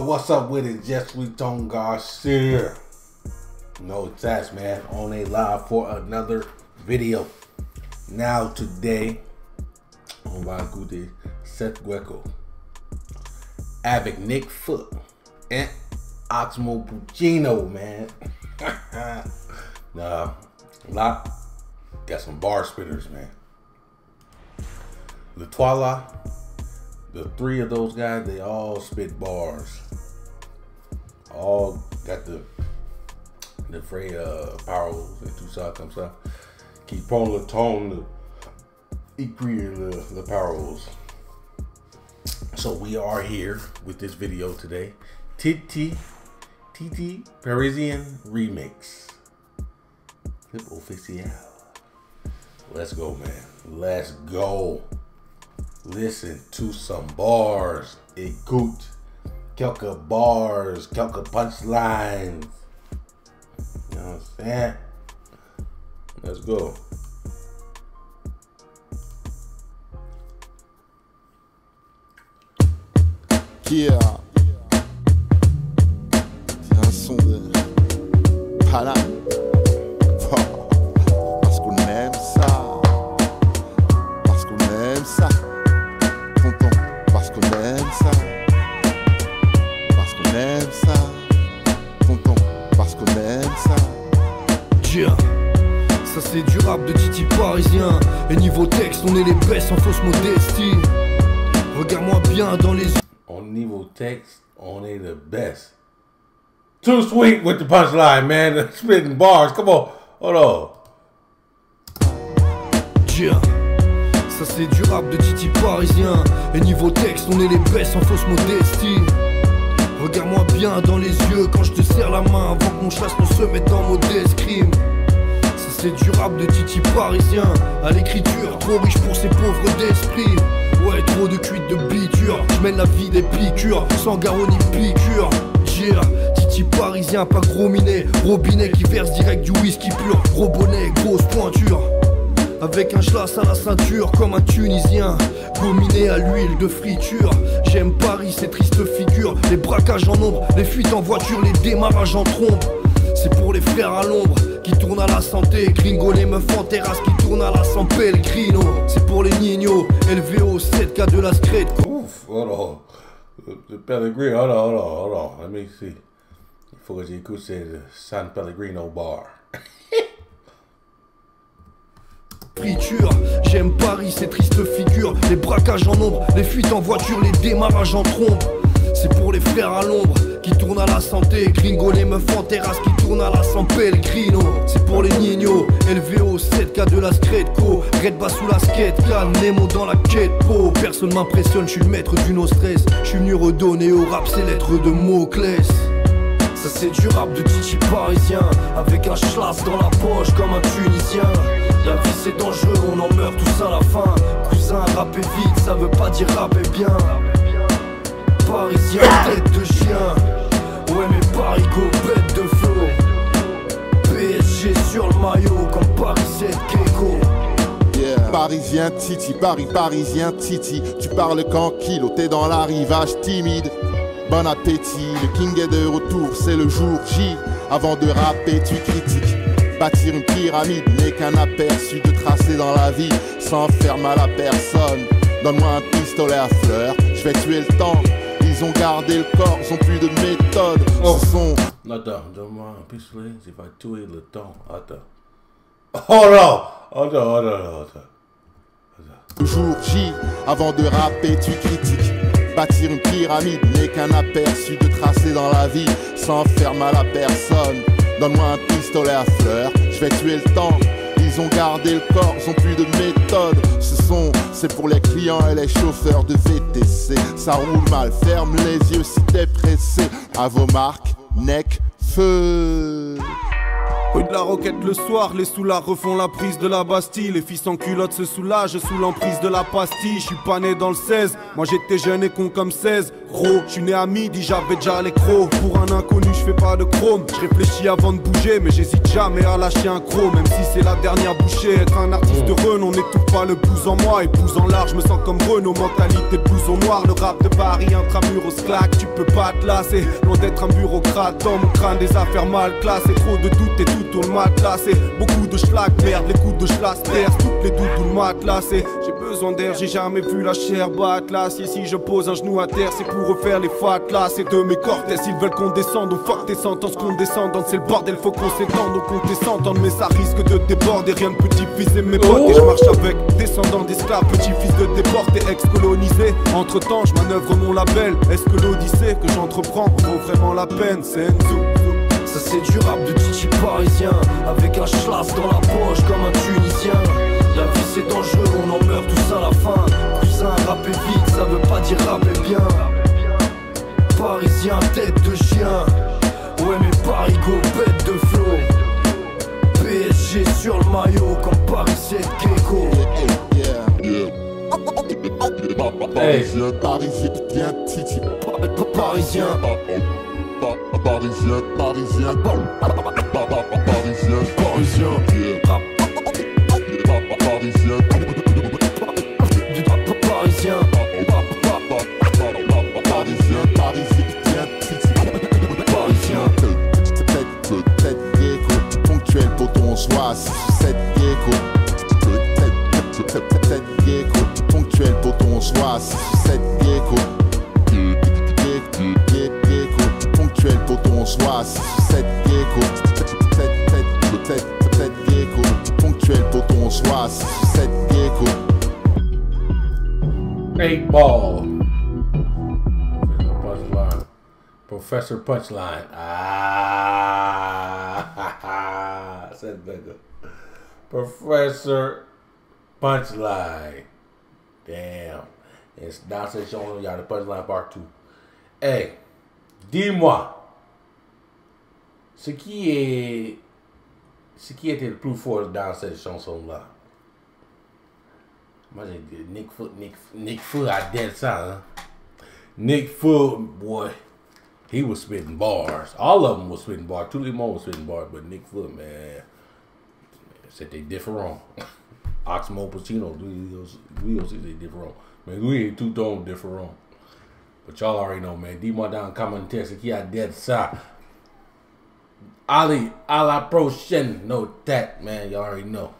Yo, what's up with it? Just Riton Garcia. No attacks, man. On a live for another video. Now today, on va écouter Seth Greco avec Nick Foot and Oxmo Puccino, man. Nah, got some bar spitters, man. The Twala, the three of those guys, they all spit bars. All got the vrai paroles et tout ça comme ça, qui prend le temps d'écrire the paroles. So we are here with this video today. TT Parisian Remix. Clip official. Let's go, man. Let's go. Listen to some bars. Écoute quelques bars, quelques punchlines. You know what I'm saying? Let's go. Yeah. C'est un son de Paname. Parce qu'on aime ça. Parce qu'on aime ça. Tonton, parce qu'on aime ça. Parce qu'on aime ça. Tonton, parce qu'on aime ça. Yeah. Ça c'est du rap de Titi parisien. Et niveau texte, on est les best en fausse modestie. Regarde-moi bien dans les yeux. On niveau texte, on est the best. Too sweet with the punchline, man. Spitting bars. Come on. Hold on. Yeah. Ça c'est du rap de Titi parisien. Et niveau texte, on est les best en fausse modestie. Regarde-moi bien dans les yeux quand je te serre la main avant que mon chasse ne se mette en mode escrime. Ça c'est du rap de Titi parisien. À l'écriture, trop riche pour ces pauvres d'esprit. Ouais, trop de cuites de biture. Je mène la vie des piqûres, sans garrot ni piqûre. Yeah, Titi parisien, pas gros minet. Robinet qui verse direct du whisky pur. Gros bonnet, grosse pointure. Avec un schlass à la ceinture comme un Tunisien. Gominé à l'huile de friture. J'aime Paris, ces tristes figures. Les braquages en ombre, les fuites en voiture, les démarrages en trombe. C'est pour les frères à l'ombre qui tournent à la santé. Gringo, les meufs en terrasse qui tournent à la San Pellegrino. C'est pour les niños élevés au 7K de la Scred. Ouf, hold on. The Pellegrino, hold on. Let me see. Il faut que j'écoute le San Pellegrino bar. J'aime Paris, ces tristes figures. Les braquages en ombre, les fuites en voiture, les démarrages en trombe. C'est pour les frères à l'ombre qui tournent à la santé. Gringo, les meufs en terrasse qui tournent à la San Pellegrino. C'est pour les niños élevés au 7K de la Scredco. Red bas sous la skate can, Nemo dans la quête po. Personne m'impressionne, je suis le maître du no stress. Je suis venu redonner au rap ces lettres de Moclès. Ça c'est du rap de Titi parisien. Avec un schlass dans la poche comme un Tunisien. La vie c'est dangereux, on en meurt tous à la fin. Cousin, rapper vite, ça veut pas dire rapper bien. Parisien, tête de chien. Ouais mais Paris go, bête de feu. PSG sur le maillot comme Paris 7 Gecko. Yeah. Parisien Titi, parisien Titi. Tu parles qu'en kilo, t'es dans l'arrivage timide. Bon appétit, le king est de retour, c'est le jour J. Avant de rapper, tu critiques. Bâtir une pyramide n'est qu'un aperçu de tracé dans la vie, sans faire mal à personne. Donne-moi un pistolet à fleurs, je vais tuer le temps. Ils ont gardé le corps, ils ont plus de méthode. Ce sont... Attends, donne-moi un pistolet, j'ai pas tué le temps. Attends. Hold on. Le jour J, avant de rapper, tu critiques. Bâtir une pyramide n'est qu'un aperçu de tracé dans la vie, sans faire mal à personne. Donne-moi un pistolet à fleurs, je vais tuer le temps. Ils ont gardé le corps, ils ont plus de méthode. C'est pour les clients et les chauffeurs de VTC. Ça roule mal, ferme les yeux si t'es pressé. À vos marques, neck, feu. Rue de la Roquette le soir, les soulards refont la prise de la Bastille. Les filles sans culottes se soulagent sous l'emprise de la pastille. Je suis pas né dans le 16, moi j'étais jeune et con comme 16. Gros, je suis né à midi, j'avais déjà les crocs. Pour un inconnu, je fais pas de chrome. Je réfléchis avant de bouger, mais j'hésite jamais à lâcher un croc. Même si c'est la dernière bouchée, être un artiste de renom n'étouffe pas le blues en moi. Et blues en large, je me sens comme Renault. Mentalité de blouson noir, le rap de Paris, intramuros claque. Tu peux pas te lasser, loin d'être un bureaucrate. Dans mon crâne, des affaires mal classées. Trop de doutes et tout tourne mal classé. Beaucoup de schlag, merde, les coups de schlass percent. Toutes les doutes, tout le matelassé. J'ai besoin d'air, j'ai jamais vu la chair battre l'acier. Si je pose un genou à terre, c'est pour refaire les fatlas. C'est de mes cortès, ils veulent qu'on descende. Au fuck tes sentences condescendantes, c'est le bordel, faut qu'on s'étende. Au compte s'entendre, mais ça risque de déborder. Rien de petit-fils et mes potes. Et je marche avec descendants d'esclaves, petit-fils de déportés, ex-colonisés. Entre temps, je manœuvre mon label. Est-ce que l'odyssée que j'entreprends vaut vraiment la peine? C'est Enzo. Ça c'est du rap de Titi parisien, avec un schlass dans la poche comme un Tunisien. La vie c'est dangereux, on en meurt tous à la fin. Cousin, rapper vite, ça veut pas dire rapper bien. Parisien, tête de chien. Ouais mais Parigo, bête de flow. PSG sur le maillot comme Paris 7 Gecko. Parisien, parisien, Titi. Parisien. Parisien, parisien, parisien, parisien, parisien, Parisien. parisien, parisien, parisien, tête gecko, ponctuel poton, on soit 6 ou 7 gecko, tête gecko, ponctuel poton, on soit 6 ou 7 gecko, ponctuel poton, on soit 6 ou 7 gecko, tête gecko, ponctuel poton, on soit 6 ou 7 gecko. 8 Ball. Punchline. Professor Punchline. Ah, said better. Professor Punchline. Damn. Et dans cette chanson, il y a le punchline partout. Hey, dis-moi, ce qui était le plus fort dans cette chanson-là? Moi, j'ai dit Nick Fu a dead ça, hein? Nick Fu, boy, he was spitting bars. All of them was spitting bars. Tous les mots was spitting bars, but Nick Fu, man, c'était différent. Oxmo Puccino, lui aussi, c'est différent. Mais lui, il est tout le temps différent. But y'all already know, man. Dis-moi dans le commentaire ce qui a dead ça. Allez, à la prochaine. No that, man. Y'all already know.